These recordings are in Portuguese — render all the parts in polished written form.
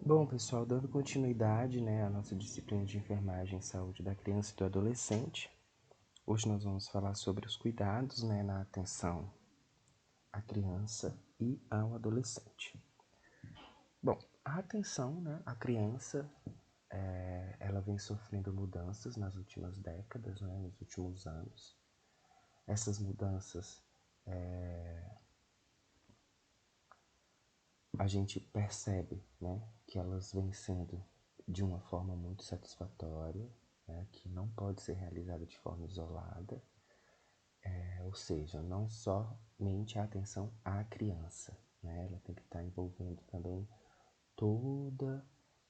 Bom, pessoal, dando continuidade, à nossa disciplina de enfermagem e saúde da criança e do adolescente, hoje nós vamos falar sobre os cuidados, na atenção à criança e ao adolescente. Bom, a atenção, à criança, ela vem sofrendo mudanças nas últimas décadas, nos últimos anos. Essas mudanças, a gente percebe, que elas vêm sendo de uma forma muito satisfatória, que não pode ser realizada de forma isolada, ou seja, não somente a atenção à criança, ela tem que estar envolvendo também todo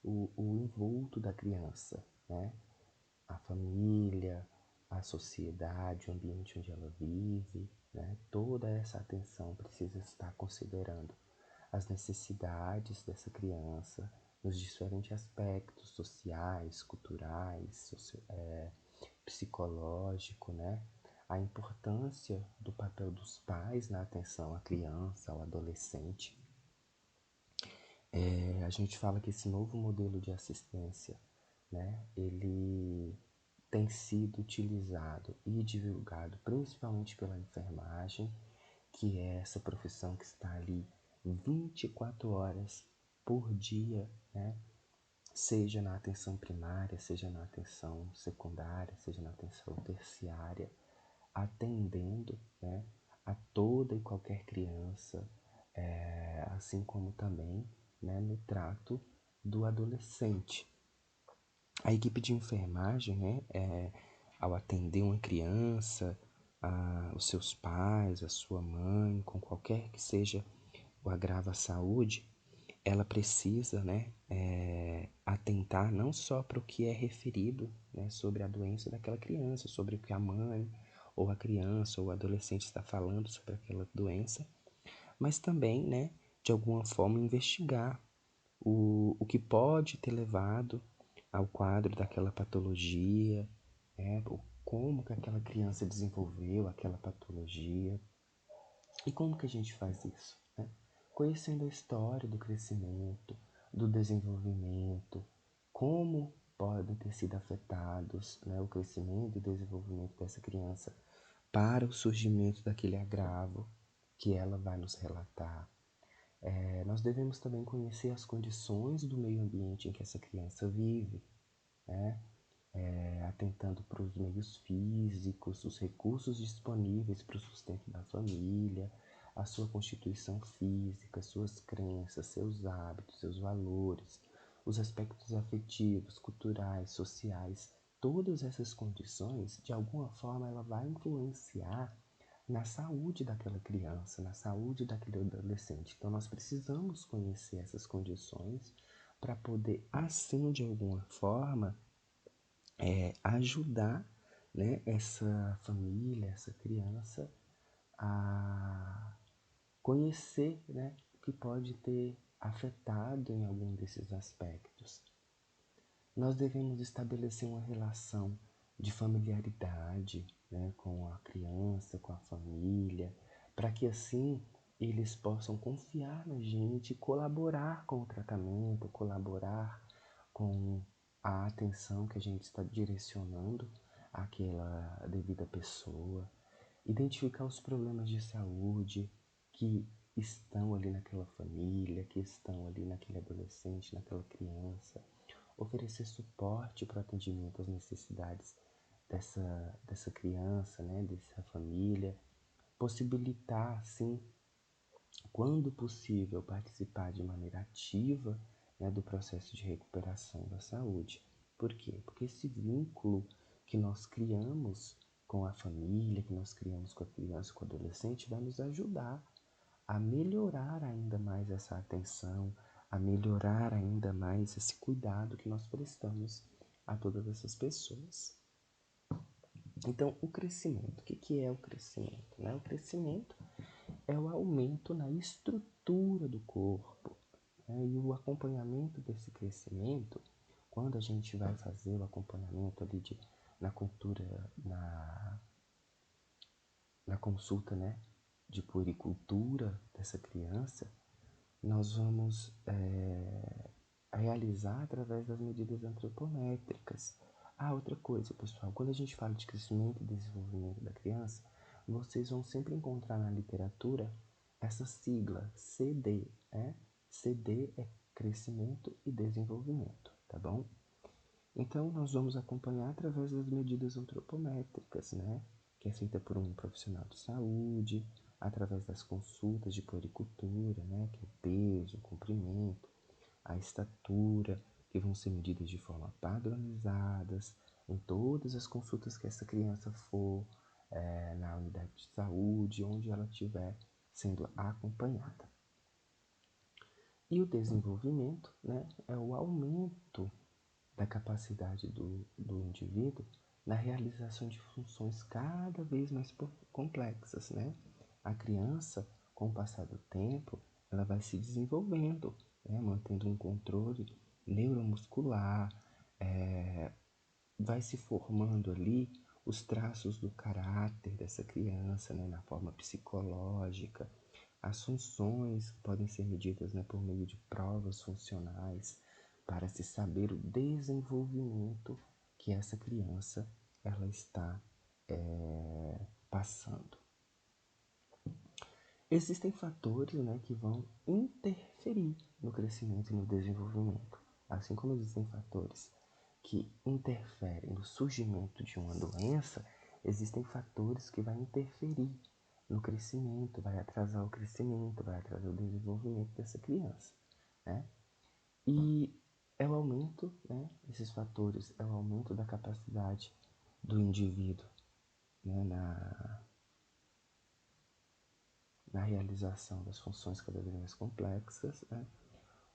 o envolto da criança, a família, a sociedade, o ambiente onde ela vive, toda essa atenção precisa estar considerando as necessidades dessa criança nos diferentes aspectos sociais, culturais, psicológico, a importância do papel dos pais na atenção à criança, ao adolescente. A gente fala que esse novo modelo de assistência, ele tem sido utilizado e divulgado principalmente pela enfermagem, que é essa profissão que está ali 24 horas por dia, seja na atenção primária, seja na atenção secundária, seja na atenção terciária, atendendo, a toda e qualquer criança, assim como também, no trato do adolescente. A equipe de enfermagem, ao atender uma criança, os seus pais, a sua mãe, com qualquer que seja o agravo à saúde, ela precisa, atentar não só para o que é referido, sobre a doença daquela criança, sobre o que a mãe ou a criança ou o adolescente está falando sobre aquela doença, mas também, de alguma forma investigar o que pode ter levado ao quadro daquela patologia, como que aquela criança desenvolveu aquela patologia e como que a gente faz isso, conhecendo a história do crescimento, do desenvolvimento, como podem ter sido afetados, o crescimento e desenvolvimento dessa criança para o surgimento daquele agravo que ela vai nos relatar. Nós devemos também conhecer as condições do meio ambiente em que essa criança vive, atentando para os meios físicos, os recursos disponíveis para o sustento da família, a sua constituição física, suas crenças, seus hábitos, seus valores, os aspectos afetivos, culturais, sociais. Todas essas condições, de alguma forma, ela vai influenciar na saúde daquela criança, na saúde daquele adolescente. Então, nós precisamos conhecer essas condições para poder, assim, de alguma forma, ajudar, essa família, essa criança a conhecer, o que pode ter afetado em algum desses aspectos. Nós devemos estabelecer uma relação de familiaridade, com a criança, com a família, para que assim eles possam confiar na gente, colaborar com o tratamento, colaborar com a atenção que a gente está direcionando àquela devida pessoa, identificar os problemas de saúde que estão ali naquela família, que estão ali naquele adolescente, naquela criança, oferecer suporte para o atendimento às necessidades dessa criança, dessa família, possibilitar, assim, quando possível, participar de maneira ativa, do processo de recuperação da saúde. Por quê? Porque esse vínculo que nós criamos com a família, que nós criamos com a criança, com o adolescente, vai nos ajudar a melhorar ainda mais essa atenção, a melhorar ainda mais esse cuidado que nós prestamos a todas essas pessoas. Então, o crescimento. O que é o crescimento? O crescimento é o aumento na estrutura do corpo. E o acompanhamento desse crescimento, quando a gente vai fazer o acompanhamento ali na cultura, na consulta, de puericultura dessa criança, nós vamos realizar através das medidas antropométricas. Outra coisa, pessoal, quando a gente fala de crescimento e desenvolvimento da criança, vocês vão sempre encontrar na literatura essa sigla CD, né? CD é crescimento e desenvolvimento, tá bom? Então, nós vamos acompanhar através das medidas antropométricas, né? Que é feita por um profissional de saúde, através das consultas de puericultura, né? Que é o peso, o comprimento, a estatura, que vão ser medidas de forma padronizadas em todas as consultas que essa criança for, na unidade de saúde, onde ela estiver sendo acompanhada. E o desenvolvimento, né, é o aumento da capacidade do indivíduo na realização de funções cada vez mais complexas, né? A criança, com o passar do tempo, ela vai se desenvolvendo, né? Mantendo um controle neuromuscular, vai se formando ali os traços do caráter dessa criança, né? Na forma psicológica, as funções podem ser medidas, né, por meio de provas funcionais para se saber o desenvolvimento que essa criança ela está passando. Existem fatores, né, que vão interferir no crescimento e no desenvolvimento, assim como existem fatores que interferem no surgimento de uma doença, existem fatores que vão interferir no crescimento, vai atrasar o crescimento, vai atrasar o desenvolvimento dessa criança, né? E é o aumento, né, esses fatores, é o aumento da capacidade do indivíduo, né, na realização das funções cada vez mais complexas, né?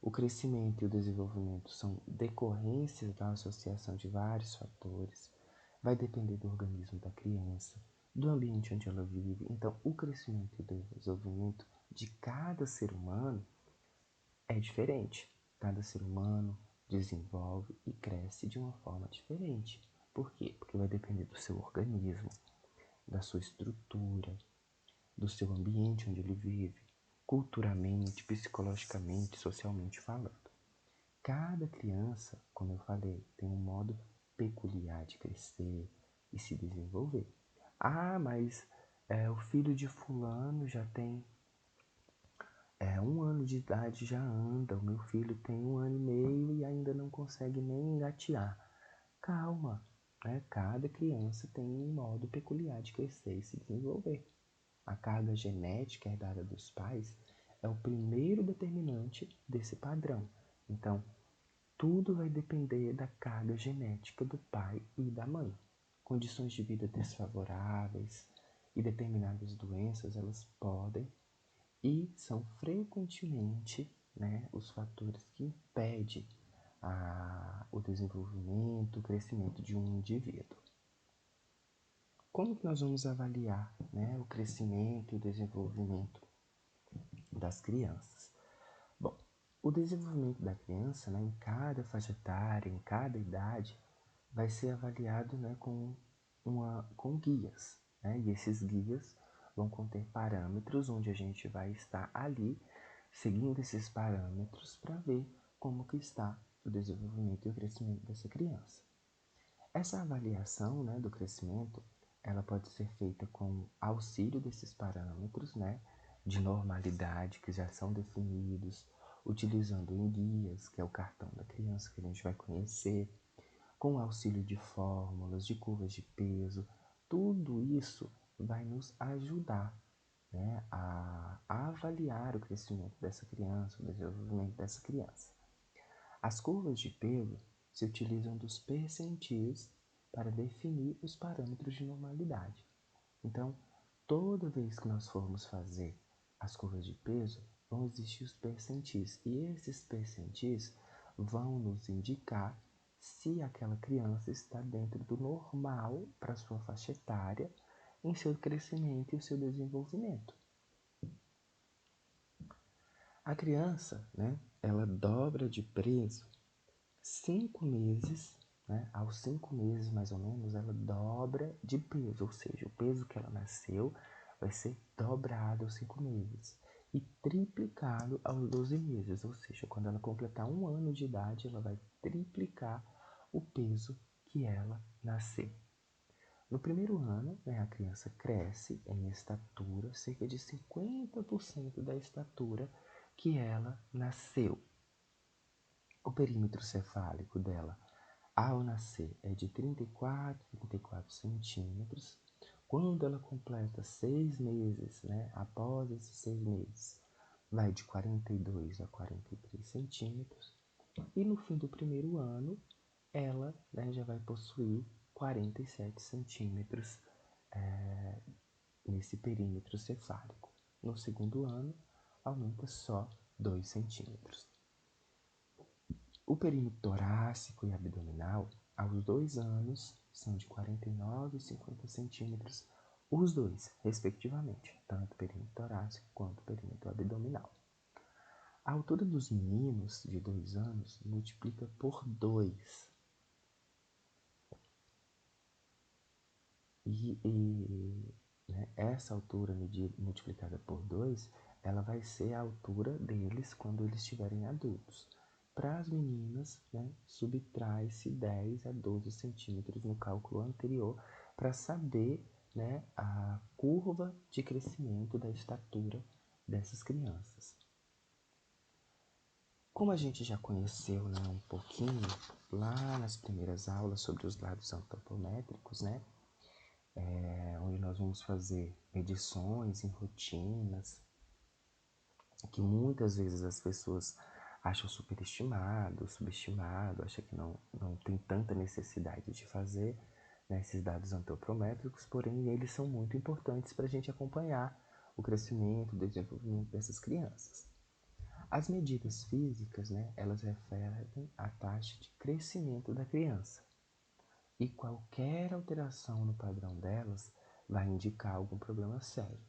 O crescimento e o desenvolvimento são decorrências da associação de vários fatores, vai depender do organismo da criança, do ambiente onde ela vive. Então, o crescimento e o desenvolvimento de cada ser humano é diferente. Cada ser humano desenvolve e cresce de uma forma diferente. Por quê? Porque vai depender do seu organismo, da sua estrutura, do seu ambiente onde ele vive, culturalmente, psicologicamente, socialmente falando. Cada criança, como eu falei, tem um modo peculiar de crescer e se desenvolver. Mas o filho de fulano já tem 1 ano de idade, já anda. O meu filho tem 1 ano e meio e ainda não consegue nem engatear. Calma, né? Cada criança tem um modo peculiar de crescer e se desenvolver. A carga genética herdada dos pais é o primeiro determinante desse padrão. Então, tudo vai depender da carga genética do pai e da mãe. Condições de vida desfavoráveis e determinadas doenças, elas podem e são frequentemente, né, os fatores que impedem o desenvolvimento, o crescimento de um indivíduo. Como que nós vamos avaliar, né, o crescimento e o desenvolvimento das crianças? Bom, o desenvolvimento da criança, né, em cada faixa etária, em cada idade, vai ser avaliado, né, com guias, né? E esses guias vão conter parâmetros onde a gente vai estar ali seguindo esses parâmetros para ver como que está o desenvolvimento e o crescimento dessa criança. Essa avaliação, né, do crescimento, ela pode ser feita com auxílio desses parâmetros, né, de normalidade que já são definidos, utilizando em guias, que é o cartão da criança que a gente vai conhecer, com auxílio de fórmulas, de curvas de peso. Tudo isso vai nos ajudar, né, a avaliar o crescimento dessa criança, o desenvolvimento dessa criança. As curvas de peso se utilizam dos percentis para definir os parâmetros de normalidade. Então, toda vez que nós formos fazer as curvas de peso, vão existir os percentis. E esses percentis vão nos indicar se aquela criança está dentro do normal para sua faixa etária, em seu crescimento e o seu desenvolvimento. A criança, né, ela dobra de peso 5 meses, né? Aos 5 meses mais ou menos, ela dobra de peso, ou seja, o peso que ela nasceu vai ser dobrado aos 5 meses. e triplicá-lo aos 12 meses, ou seja, quando ela completar 1 ano de idade, ela vai triplicar o peso que ela nascer. No primeiro ano, né, a criança cresce em estatura, cerca de 50% da estatura que ela nasceu. O perímetro cefálico dela, ao nascer, é de 34 centímetros. Quando ela completa 6 meses, né, após esses 6 meses, vai de 42 a 43 centímetros. E no fim do primeiro ano, ela, né, já vai possuir 47 centímetros nesse perímetro cefálico. No segundo ano, aumenta só 2 centímetros. O perímetro torácico e abdominal, aos 2 anos, são de 49 e 50 centímetros, os dois, respectivamente, tanto o perímetro torácico quanto o perímetro abdominal. A altura dos meninos de 2 anos multiplica por 2. Né, essa altura multiplicada por 2, ela vai ser a altura deles quando eles estiverem adultos. Para as meninas, né, subtrai-se 10 a 12 centímetros no cálculo anterior para saber, né, a curva de crescimento da estatura dessas crianças. Como a gente já conheceu, né, um pouquinho lá nas primeiras aulas sobre os dados antropométricos, né, onde nós vamos fazer medições em rotinas, que muitas vezes as pessoas acham superestimado, subestimado, acham que não tem tanta necessidade de fazer, né, esses dados antropométricos, porém eles são muito importantes para a gente acompanhar o crescimento, o desenvolvimento dessas crianças. As medidas físicas, né, elas referem à taxa de crescimento da criança. E qualquer alteração no padrão delas vai indicar algum problema sério.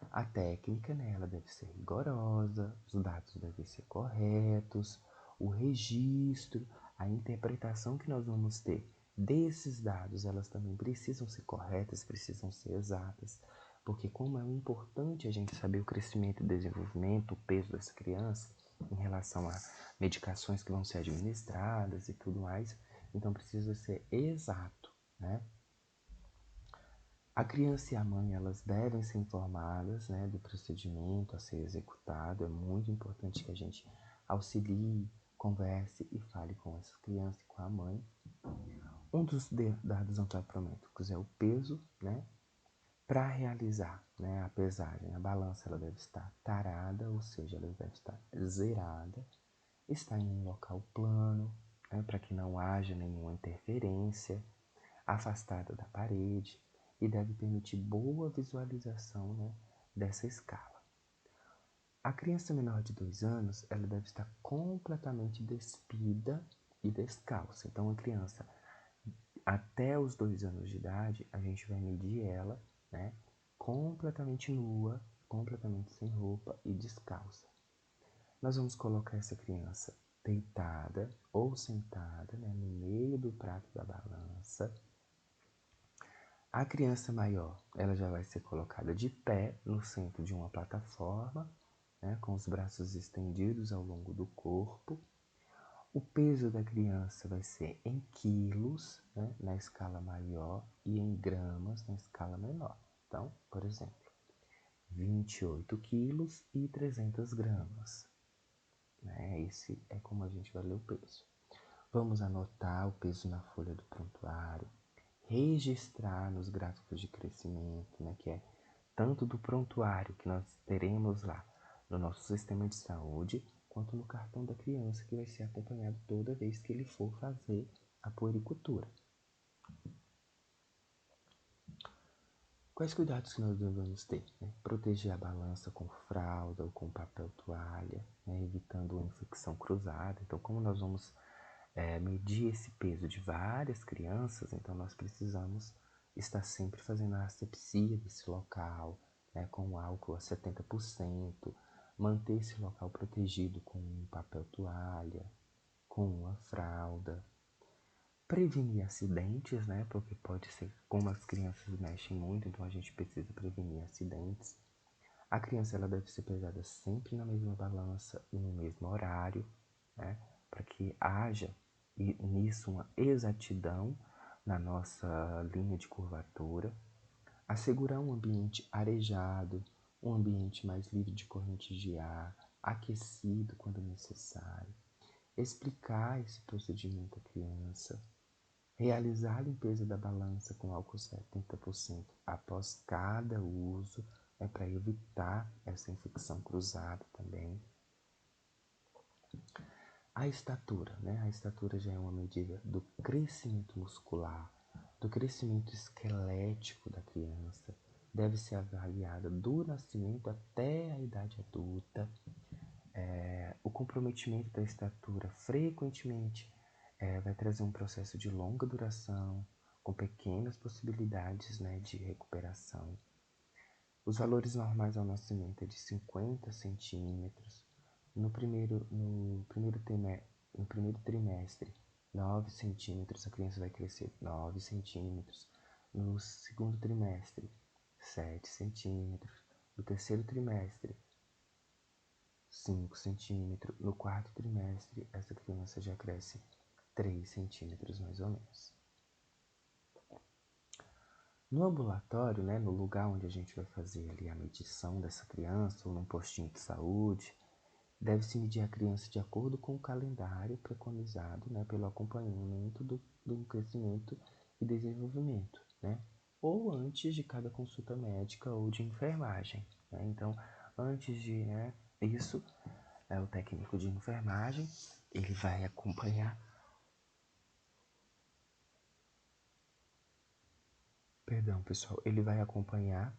A técnica, né, ela deve ser rigorosa, os dados devem ser corretos, o registro, a interpretação que nós vamos ter desses dados, elas também precisam ser corretas, precisam ser exatas, porque como é importante a gente saber o crescimento e desenvolvimento, o peso dessa criança em relação a medicações que vão ser administradas e tudo mais, então precisa ser exato, né? A criança e a mãe, elas devem ser informadas, né, do procedimento a ser executado. É muito importante que a gente auxilie, converse e fale com essa criança e com a mãe. Um dos dados antropométricos é o peso, né? Para realizar, né, a pesagem, a balança ela deve estar tarada, ou seja, ela deve estar zerada, estar em um local plano, né, para que não haja nenhuma interferência, afastada da parede, e deve permitir boa visualização, né, dessa escala. A criança menor de 2 anos, ela deve estar completamente despida e descalça. Então, a criança até os 2 anos de idade, a gente vai medir ela, né, completamente nua, completamente sem roupa e descalça. Nós vamos colocar essa criança deitada ou sentada, né, no meio do prato da balança. A criança maior, ela já vai ser colocada de pé no centro de uma plataforma, né, com os braços estendidos ao longo do corpo. O peso da criança vai ser em quilos, né, na escala maior, e em gramas na escala menor. Então, por exemplo, 28 quilos e 300 gramas. Né? Esse é como a gente vai ler o peso. Vamos anotar o peso na folha do prontuário, registrar nos gráficos de crescimento, né, que é tanto do prontuário que nós teremos lá no nosso sistema de saúde, quanto no cartão da criança, que vai ser acompanhado toda vez que ele for fazer a puericultura. Quais cuidados que nós devemos ter? Né? Proteger a balança com fralda ou com papel toalha, né, evitando uma infecção cruzada. Então, como nós vamos medir esse peso de várias crianças, então nós precisamos estar sempre fazendo a asepsia desse local, né, com álcool a 70%, manter esse local protegido com um papel toalha, com uma fralda, prevenir acidentes, né, porque pode ser, como as crianças mexem muito, então a gente precisa prevenir acidentes, A criança ela deve ser pesada sempre na mesma balança e no mesmo horário, né? Para que haja nisso uma exatidão na nossa linha de curvatura. Assegurar um ambiente arejado, um ambiente mais livre de correntes de ar, aquecido quando necessário. Explicar esse procedimento à criança. Realizar a limpeza da balança com álcool 70% após cada uso, para evitar essa infecção cruzada também. A estatura, né? A estatura já é uma medida do crescimento muscular, do crescimento esquelético da criança. Deve ser avaliada do nascimento até a idade adulta. O comprometimento da estatura frequentemente vai trazer um processo de longa duração, com pequenas possibilidades, né, de recuperação. Os valores normais ao nascimento é de 50 centímetros. No primeiro trimestre, 9 centímetros, a criança vai crescer 9 centímetros. No segundo trimestre, 7 centímetros. No terceiro trimestre, 5 centímetros. No quarto trimestre, essa criança já cresce 3 centímetros mais ou menos. No ambulatório, né, no lugar onde a gente vai fazer ali a medição dessa criança, ou num postinho de saúde, deve-se medir a criança de acordo com o calendário preconizado, né, pelo acompanhamento do crescimento e desenvolvimento, né, ou antes de cada consulta médica ou de enfermagem, né. Então, antes de, né, isso, o técnico de enfermagem, ele vai acompanhar, ele vai acompanhar,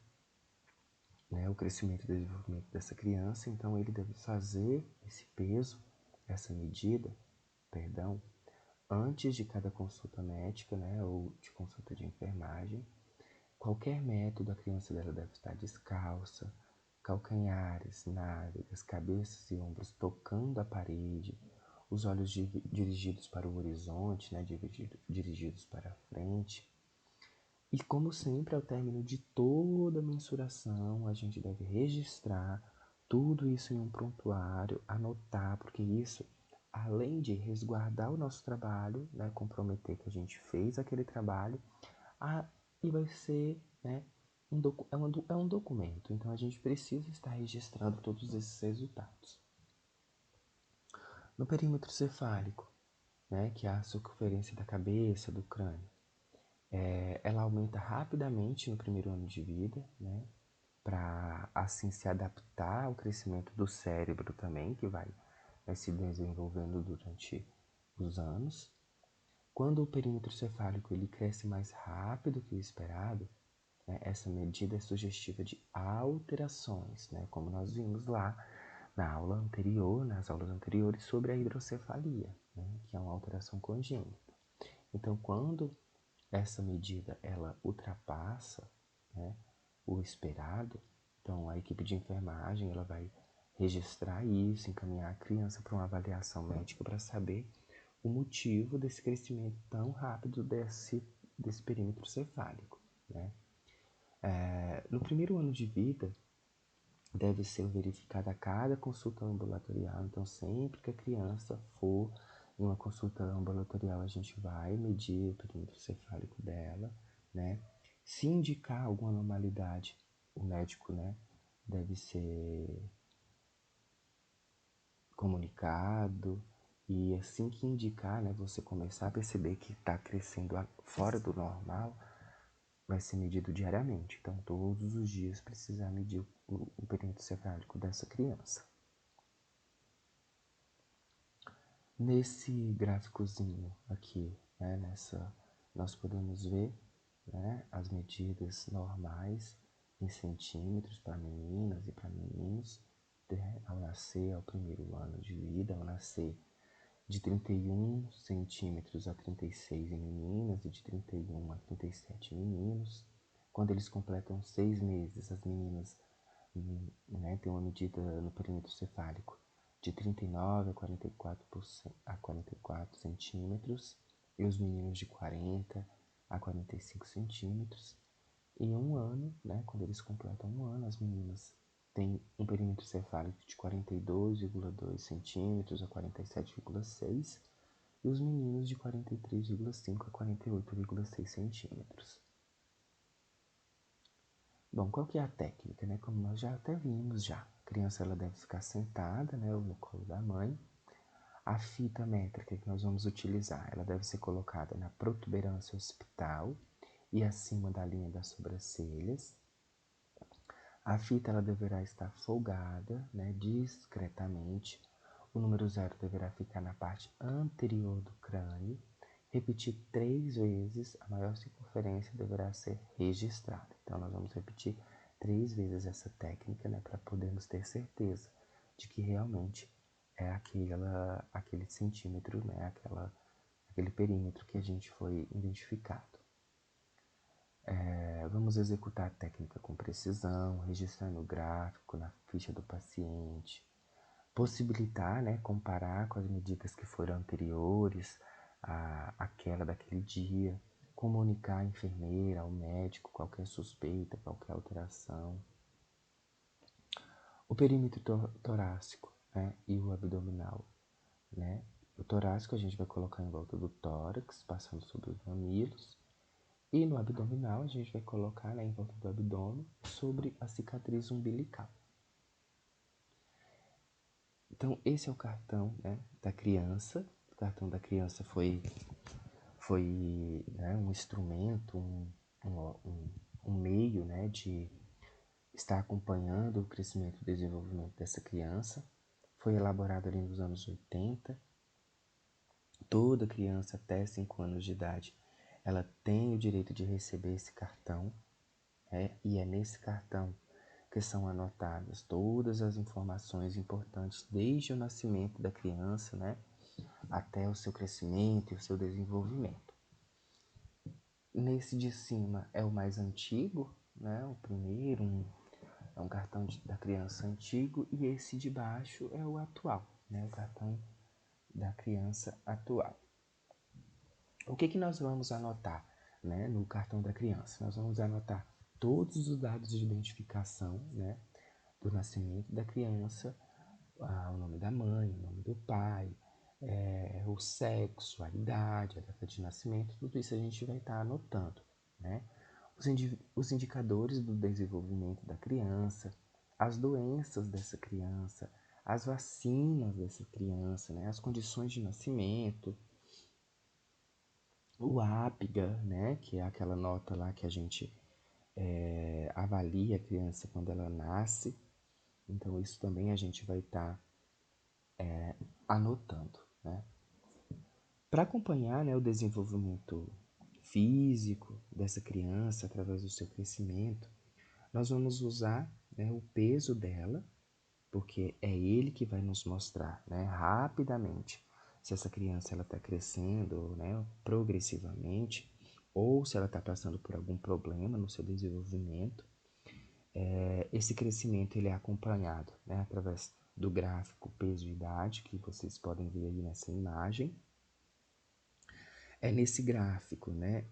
né, o crescimento e desenvolvimento dessa criança, então ele deve fazer esse peso, essa medida, antes de cada consulta médica, né, ou de consulta de enfermagem. Qualquer método, a criança dela deve estar descalça, calcanhares, nádegas, cabeças e ombros tocando a parede, os olhos dirigidos para o horizonte, né, dirigidos para a frente. E como sempre, ao término de toda mensuração, a gente deve registrar tudo isso em um prontuário, anotar, porque isso, além de resguardar o nosso trabalho, né, comprometer que a gente fez aquele trabalho, e vai ser, né, um documento. Então a gente precisa estar registrando todos esses resultados. No perímetro cefálico, né, que é a circunferência da cabeça, do crânio, ela aumenta rapidamente no primeiro ano de vida, né, para assim se adaptar ao crescimento do cérebro também, que vai se desenvolvendo durante os anos. Quando o perímetro cefálico ele cresce mais rápido que o esperado, né, essa medida é sugestiva de alterações, né, como nós vimos lá nas aulas anteriores sobre a hidrocefalia, né, que é uma alteração congênita. Então, quando essa medida ela ultrapassa, né, o esperado, então a equipe de enfermagem ela vai registrar isso, encaminhar a criança para uma avaliação médica para saber o motivo desse crescimento tão rápido desse perímetro cefálico, né? No primeiro ano de vida, deve ser verificada a cada consulta ambulatorial. Então, sempre que a criança for em uma consulta ambulatorial, a gente vai medir o perímetro cefálico dela, né? Se indicar alguma anormalidade, o médico, né, deve ser comunicado. E assim que indicar, né, você começar a perceber que está crescendo fora do normal, vai ser medido diariamente. Então, todos os dias precisa medir o perímetro cefálico dessa criança. Nesse gráficozinho aqui, né, nós podemos ver, né, as medidas normais em centímetros para meninas e para meninos, né, ao nascer, ao primeiro ano de vida, ao nascer de 31 centímetros a 36 em meninas e de 31 a 37 em meninos. Quando eles completam 6 meses, as meninas, né, têm uma medida no perímetro cefálico de 39 a 44 centímetros e os meninos de 40 a 45 centímetros. Em um ano, né, quando eles completam um ano, as meninas tem um perímetro cefálico de 42,2 centímetros a 47,6 e os meninos de 43,5 a 48,6 centímetros. Bom, qual que é a técnica, né? Como nós já até vimos já. A criança ela deve ficar sentada, né, no colo da mãe. A fita métrica que nós vamos utilizar, ela deve ser colocada na protuberância occipital e acima da linha das sobrancelhas. A fita ela deverá estar folgada, né, discretamente. O número 0 deverá ficar na parte anterior do crânio. Repetir 3 vezes, a maior circunferência deverá ser registrada. Então, nós vamos repetir 3 vezes essa técnica, né, para podermos ter certeza de que realmente é aquele centímetro, né, aquele perímetro que a gente foi identificado. Vamos executar a técnica com precisão, registrando o gráfico na ficha do paciente, possibilitar, né, comparar com as medidas que foram anteriores àquela daquele dia, comunicar à enfermeira, ao médico, qualquer suspeita, qualquer alteração. O perímetro torácico, né, e o abdominal, né? O torácico a gente vai colocar em volta do tórax, passando sobre os mamilos. E no abdominal a gente vai colocar, né, em volta do abdômen, sobre a cicatriz umbilical. Então, esse é o cartão, né, da criança. O cartão da criança foi né, um instrumento, um meio, né, de estar acompanhando o crescimento e desenvolvimento dessa criança. Foi elaborado ali nos anos 80. Toda criança até 5 anos de idade, ela tem o direito de receber esse cartão, e é nesse cartão que são anotadas todas as informações importantes desde o nascimento da criança, né, até o seu crescimento e o seu desenvolvimento. Nesse de cima é o mais antigo, né, o primeiro, é um cartão da criança antigo, e esse de baixo é o atual, né, o cartão da criança atual. O que nós vamos anotar, né, no cartão da criança? Nós vamos anotar todos os dados de identificação, né, do nascimento da criança, o nome da mãe, o nome do pai, o sexo, a idade, a data de nascimento, tudo isso a gente vai estar anotando, né? Os indicadores do desenvolvimento da criança, as doenças dessa criança, as vacinas dessa criança, né? As condições de nascimento, o APGA, né? Que é aquela nota lá que a gente avalia a criança quando ela nasce. Então, isso também a gente vai estar anotando, né? Para acompanhar, né, o desenvolvimento físico dessa criança através do seu crescimento, nós vamos usar, né, o peso dela, porque é ele que vai nos mostrar, né, rapidamente se essa criança está crescendo, né, progressivamente, ou se ela está passando por algum problema no seu desenvolvimento. Esse crescimento ele é acompanhado, né, através do gráfico peso e idade, que vocês podem ver aí nessa imagem. É nesse gráfico, né,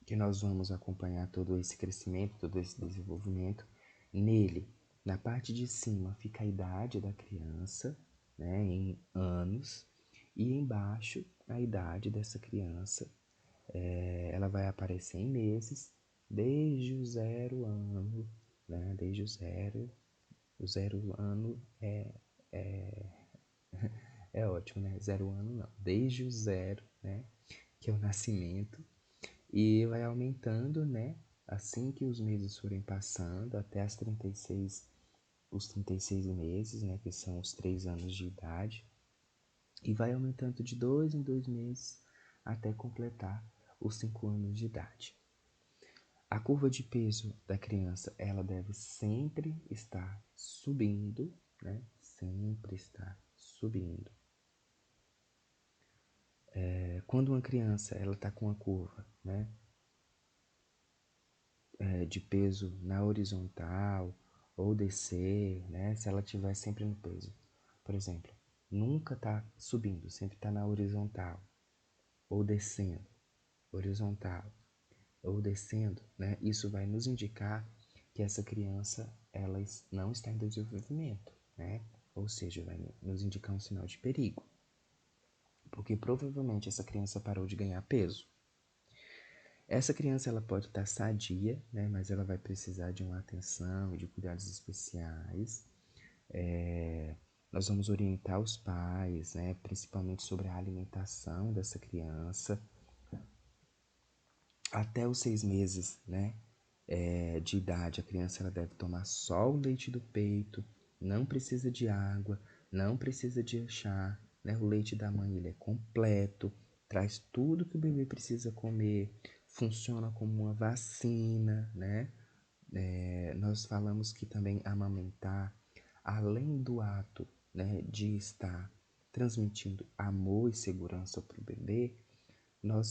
que nós vamos acompanhar todo esse crescimento, todo esse desenvolvimento. Nele, na parte de cima, fica a idade da criança, né, em anos, e embaixo a idade dessa criança. Ela vai aparecer em meses, desde o 0 ano, né, desde o 0 ano é ótimo, né, 0 ano não, desde o 0, né, que é o nascimento, e vai aumentando, né, assim que os meses forem passando, até os 36 meses, né, que são os 3 anos de idade, e vai aumentando de 2 em 2 meses até completar os 5 anos de idade. A curva de peso da criança, ela deve sempre estar subindo, né, sempre estar subindo. Quando uma criança ela está com a curva, né, de peso na horizontal ou descer, né, se ela estiver sempre no peso, por exemplo, nunca está subindo, sempre está na horizontal ou descendo, horizontal ou descendo, né, isso vai nos indicar que essa criança ela não está em desenvolvimento, né? Ou seja, vai nos indicar um sinal de perigo, porque provavelmente essa criança parou de ganhar peso. Essa criança ela pode estar sadia, né? Mas ela vai precisar de uma atenção e de cuidados especiais. Nós vamos orientar os pais, né? Principalmente sobre a alimentação dessa criança até os 6 meses, né? De idade, a criança ela deve tomar só o leite do peito, não precisa de água, não precisa de chá, né? O leite da mãe ele é completo, traz tudo que o bebê precisa comer, funciona como uma vacina, né? Nós falamos que também amamentar, além do ato, né, de estar transmitindo amor e segurança para o bebê, nós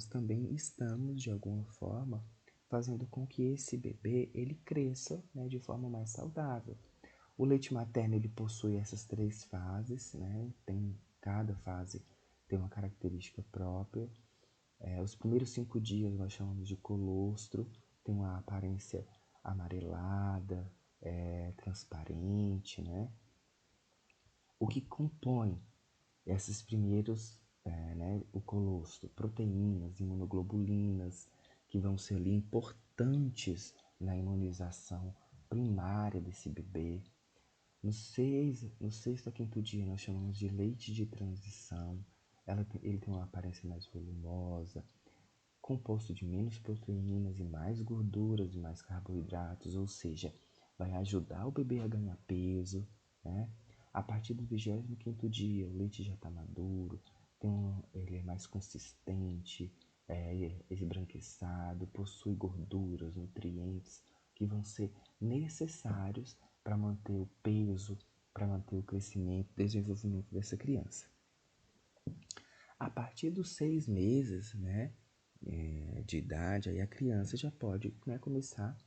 também estamos, de alguma forma, fazendo com que esse bebê ele cresça, né, de forma mais saudável. O leite materno ele possui essas 3 fases, né? Cada fase tem uma característica própria. Os primeiros 5 dias nós chamamos de colostro, tem uma aparência amarelada, transparente, né? O que compõe esses primeiros, né, o colostro, proteínas, imunoglobulinas, que vão ser ali importantes na imunização primária desse bebê. No sexto a quinto dia nós chamamos de leite de transição. Ele tem uma aparência mais volumosa, composto de menos proteínas e mais gorduras e mais carboidratos, ou seja, vai ajudar o bebê a ganhar peso, né? A partir do 25º dia, o leite já está maduro, ele é mais consistente, esbranquiçado, possui gorduras, nutrientes que vão ser necessários para manter o peso, para manter o crescimento, desenvolvimento dessa criança. A partir dos 6 meses, né, de idade, aí a criança já pode, né, começar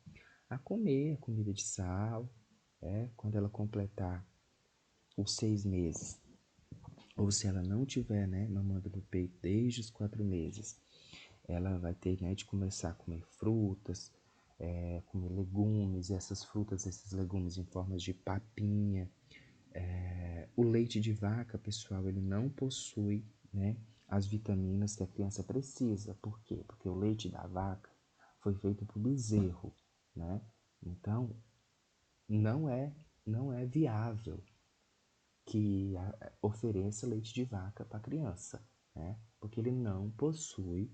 a comer a comida de sal, quando ela completar os 6 meses, ou se ela não tiver, né, mamando no peito desde os 4 meses, ela vai ter, né, de começar a comer frutas, comer legumes, essas frutas, esses legumes em formas de papinha. O leite de vaca, pessoal, ele não possui, né, as vitaminas que a criança precisa. Por quê? Porque o leite da vaca foi feito para o bezerro, né? Então, não é, não é viável que ofereça leite de vaca para a criança, né? Porque ele não possui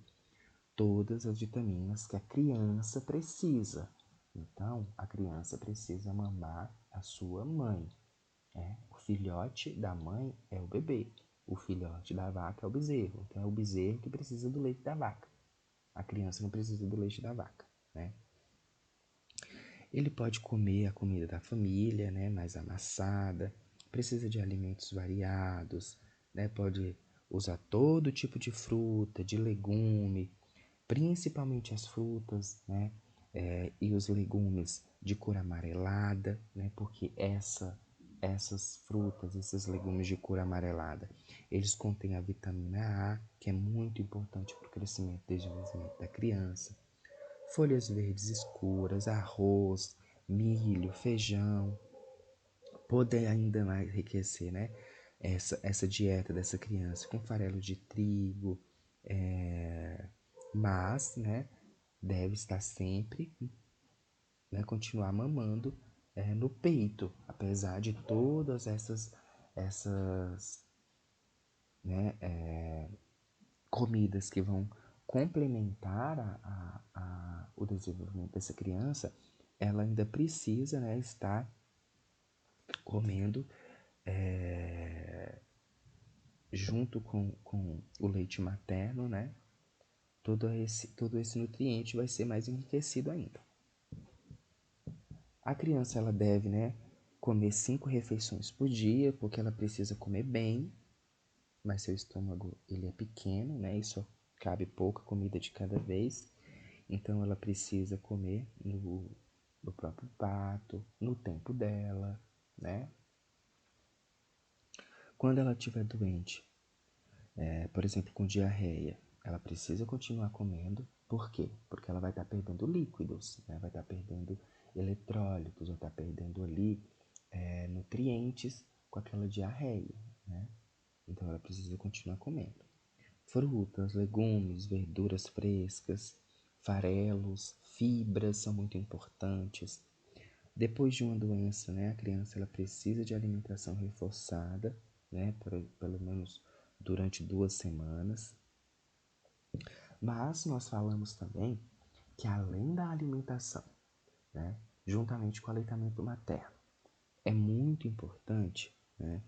todas as vitaminas que a criança precisa. Então, a criança precisa mamar a sua mãe. O filhote da mãe é o bebê. O filhote da vaca é o bezerro. Então, é o bezerro que precisa do leite da vaca. A criança não precisa do leite da vaca, né? Ele pode comer a comida da família, né, mais amassada, precisa de alimentos variados, né, pode usar todo tipo de fruta, de legume, principalmente as frutas, né, e os legumes de cor amarelada, né, porque essas frutas, esses legumes de cor amarelada, eles contêm a vitamina A, que é muito importante para o crescimento e desenvolvimento da criança. Folhas verdes escuras, arroz, milho, feijão, poder ainda mais enriquecer, né, essa dieta dessa criança com farelo de trigo, mas, né, deve estar sempre, né, continuar mamando no peito, apesar de todas essas né, comidas que vão complementar o desenvolvimento dessa criança, ela ainda precisa, né, estar comendo junto com o leite materno, né? Todo esse nutriente vai ser mais enriquecido ainda. A criança ela deve, né, comer 5 refeições por dia, porque ela precisa comer bem, mas seu estômago ele é pequeno, né? E só cabe pouca comida de cada vez. Então ela precisa comer no próprio prato, no tempo dela, né? Quando ela estiver doente, por exemplo, com diarreia, ela precisa continuar comendo, Por quê? Porque ela vai estar perdendo líquidos, né? Vai estar perdendo eletrólitos, vai estar perdendo ali nutrientes com aquela diarreia, né? Então ela precisa continuar comendo. Frutas, legumes, verduras frescas, farelos, fibras são muito importantes. Depois de uma doença, né, a criança ela precisa de alimentação reforçada, né, pelo menos durante 2 semanas. Mas nós falamos também que além da alimentação, né, juntamente com o aleitamento materno, é muito importante, né,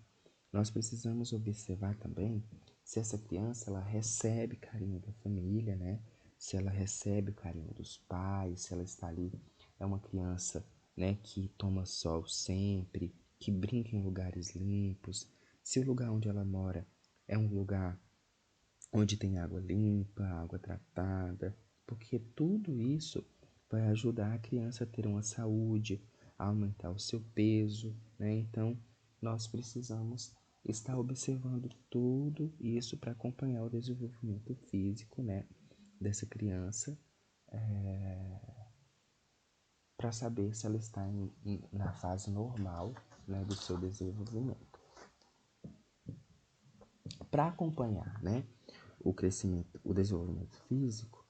nós precisamos observar também se essa criança ela recebe carinho da família, né? Se ela recebe o carinho dos pais, se ela está ali, é uma criança, né, que toma sol sempre, que brinca em lugares limpos, se o lugar onde ela mora é um lugar onde tem água limpa, água tratada, porque tudo isso vai ajudar a criança a ter uma saúde, a aumentar o seu peso, né? Então, nós precisamos estar observando tudo isso para acompanhar o desenvolvimento físico, né, dessa criança, para saber se ela está na fase normal, né, do seu desenvolvimento. Para acompanhar, né, o crescimento, o desenvolvimento físico,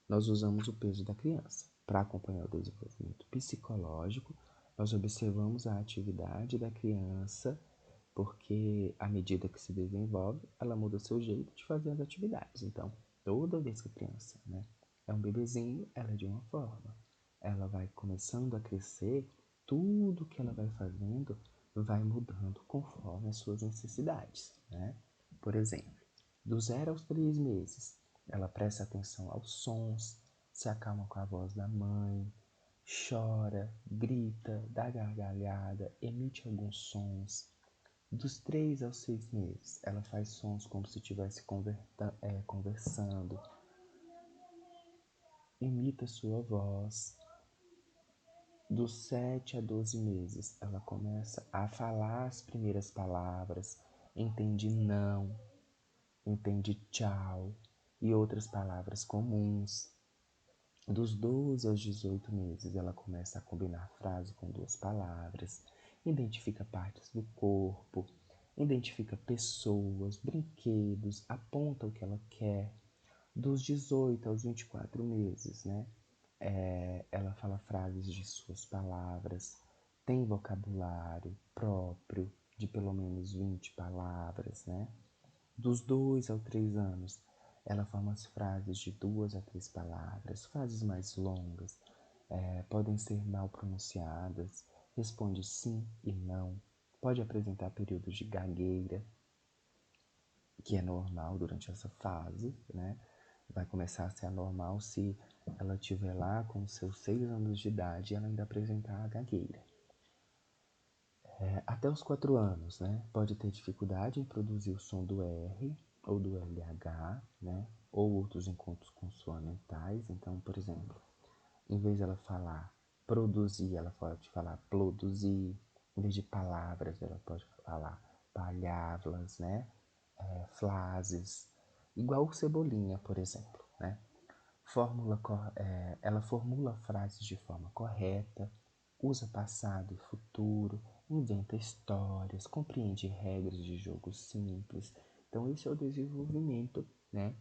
nós usamos o peso da criança. Para acompanhar o desenvolvimento psicológico, nós observamos a atividade da criança, porque à medida que se desenvolve, ela muda o seu jeito de fazer as atividades. Então, toda vez que a criança, né, é um bebezinho, ela é de uma forma. Ela vai começando a crescer, tudo que ela vai fazendo vai mudando conforme as suas necessidades, né? Por exemplo, do 0 aos 3 meses, ela presta atenção aos sons, se acalma com a voz da mãe, chora, grita, dá gargalhada, emite alguns sons. Dos 3 aos 6 meses, ela faz sons como se estivesse conversando, imita sua voz. Dos 7 a 12 meses, ela começa a falar as primeiras palavras, entende não, entende tchau e outras palavras comuns. Dos 12 aos 18 meses, ela começa a combinar frase com 2 palavras, identifica partes do corpo, identifica pessoas, brinquedos, aponta o que ela quer. Dos 18 aos 24 meses, né? Ela fala frases de suas palavras, tem vocabulário próprio de pelo menos 20 palavras, né? Dos 2 aos 3 anos, ela forma as frases de 2 a 3 palavras, frases mais longas, podem ser mal pronunciadas, responde sim e não, pode apresentar períodos de gagueira, que é normal durante essa fase, né? Vai começar a ser anormal se ela estiver lá com seus 6 anos de idade e ela ainda apresentar a gagueira. Até os 4 anos, né? Pode ter dificuldade em produzir o som do R ou do LH, né? Ou outros encontros consoanentais. Então, por exemplo, em vez de ela falar produzir, ela pode falar produzir. Em vez de palavras, ela pode falar palavras, né? Frases. Igual o Cebolinha, por exemplo, né? Ela formula frases de forma correta, usa passado e futuro, inventa histórias, compreende regras de jogo simples. Então, esse é o desenvolvimento, né,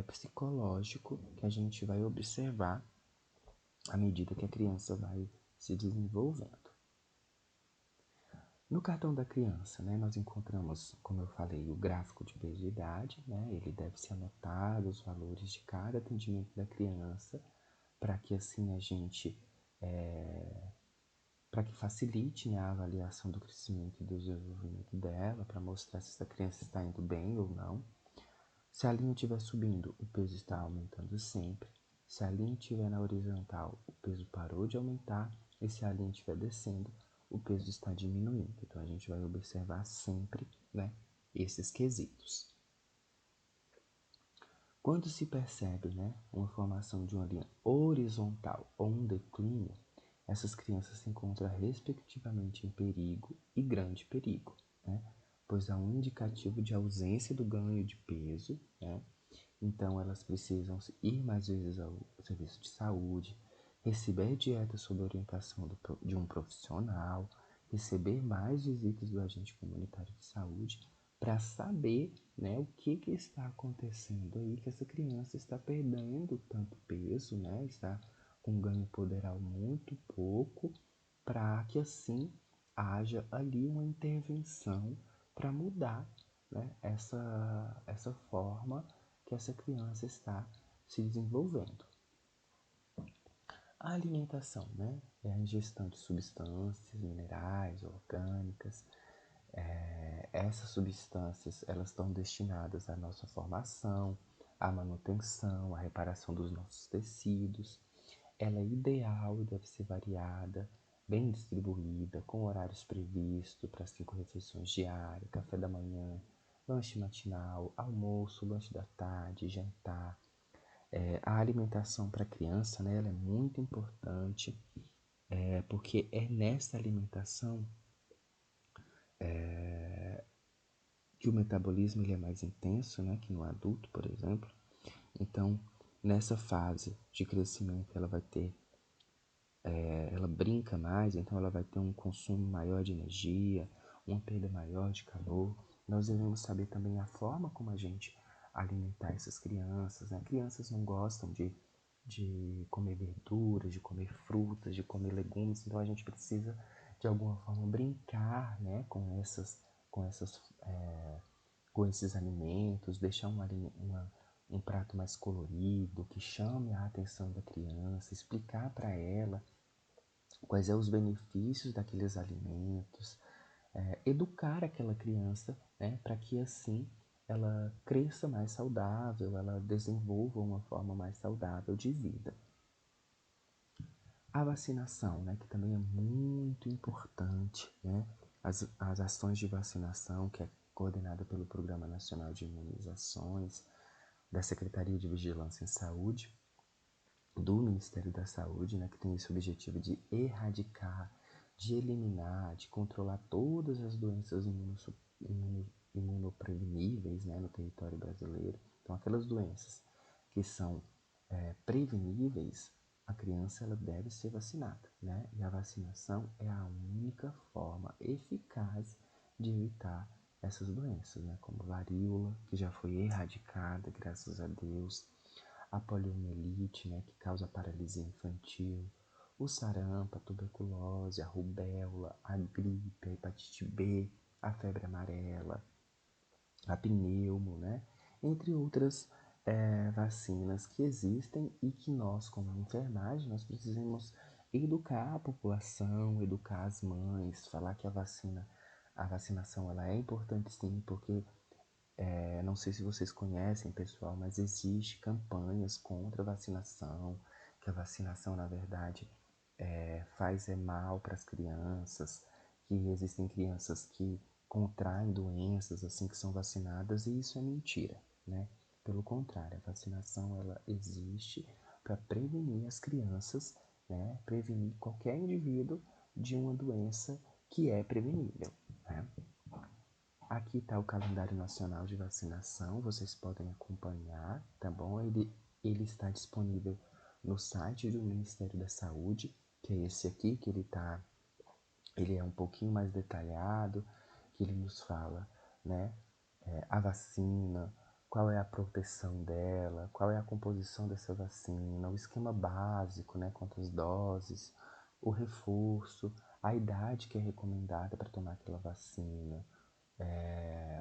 psicológico que a gente vai observar à medida que a criança vai se desenvolvendo. No cartão da criança, né, nós encontramos, como eu falei, o gráfico de peso e idade, né, ele deve ser anotado os valores de cada atendimento da criança, para que assim a gente, para que facilite, né, a avaliação do crescimento e do desenvolvimento dela, para mostrar se essa criança está indo bem ou não. Se a linha estiver subindo, o peso está aumentando sempre. Se a linha estiver na horizontal, o peso parou de aumentar. E se a linha estiver descendo, o peso está diminuindo. Então, a gente vai observar sempre, né, esses quesitos. Quando se percebe, né, uma formação de uma linha horizontal ou um declínio, essas crianças se encontram respectivamente em perigo e grande perigo, né, pois há um indicativo de ausência do ganho de peso, né, Então, elas precisam ir mais vezes ao serviço de saúde, receber dieta sob orientação de um profissional, receber mais visitas do agente comunitário de saúde para saber, né, o que está acontecendo aí, que essa criança está perdendo tanto peso, né, está com um ganho poderal muito pouco, para que assim haja ali uma intervenção para mudar, né, essa forma que essa criança está se desenvolvendo. A alimentação, né, é a ingestão de substâncias minerais, orgânicas. Essas substâncias elas estão destinadas à nossa formação, à manutenção, à reparação dos nossos tecidos. Ela é ideal e deve ser variada, bem distribuída, com horários previstos para 5 refeições diárias, café da manhã, lanche matinal, almoço, lanche da tarde, jantar. A alimentação para a criança, né, ela é muito importante, porque é nessa alimentação que o metabolismo ele é mais intenso, né, que no adulto, por exemplo. Então, nessa fase de crescimento, ela vai ter, ela brinca mais, então ela vai ter um consumo maior de energia, uma perda maior de calor. Nós devemos saber também a forma como a gente alimentar essas crianças, né? Crianças não gostam de comer verduras, de comer frutas, de comer legumes, então a gente precisa de alguma forma brincar, né, com essas com esses alimentos, deixar um prato mais colorido, que chame a atenção da criança, explicar para ela quais são os benefícios daqueles alimentos, educar aquela criança, né, para que assim ela cresça mais saudável, ela desenvolva uma forma mais saudável de vida. A vacinação, né, que também é muito importante, né, as ações de vacinação, que é coordenada pelo Programa Nacional de Imunizações, da Secretaria de Vigilância em Saúde, do Ministério da Saúde, né, que tem esse objetivo de erradicar, de eliminar, de controlar todas as doenças imunopreveníveis, né, no território brasileiro. Então, aquelas doenças que são preveníveis, a criança ela deve ser vacinada, né? E a vacinação é a única forma eficaz de evitar essas doenças, né? Como varíola, que já foi erradicada, graças a Deus, a poliomielite, né, que causa paralisia infantil, o sarampo, a tuberculose, a rubéola, a gripe, a hepatite B, a febre amarela, a pneumo, né, entre outras vacinas que existem e que nós, como enfermagem, nós precisamos educar a população, educar as mães, falar que a vacinação ela é importante sim, porque não sei se vocês conhecem, pessoal, mas existe campanhas contra a vacinação, que a vacinação, na verdade, faz mal para as crianças, que existem crianças que contraem doenças assim que são vacinadas, e isso é mentira, né? Pelo contrário, a vacinação ela existe para prevenir as crianças, né? Prevenir qualquer indivíduo de uma doença que é prevenível, né? Aqui está o calendário nacional de vacinação, vocês podem acompanhar, tá bom? Ele está disponível no site do Ministério da Saúde, que é esse aqui, ele é um pouquinho mais detalhado, que ele nos fala, né, a vacina, qual é a proteção dela, qual é a composição dessa vacina, o esquema básico, né, quantas doses, o reforço, a idade que é recomendada para tomar aquela vacina,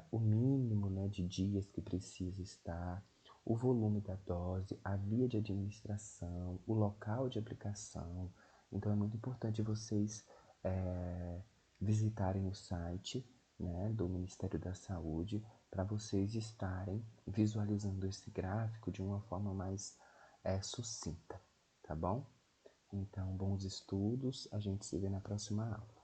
o mínimo, né, de dias que precisa estar, o volume da dose, a via de administração, o local de aplicação. Então é muito importante vocês visitarem o site, né, do Ministério da Saúde para vocês estarem visualizando esse gráfico de uma forma mais sucinta, tá bom? Então, bons estudos, a gente se vê na próxima aula.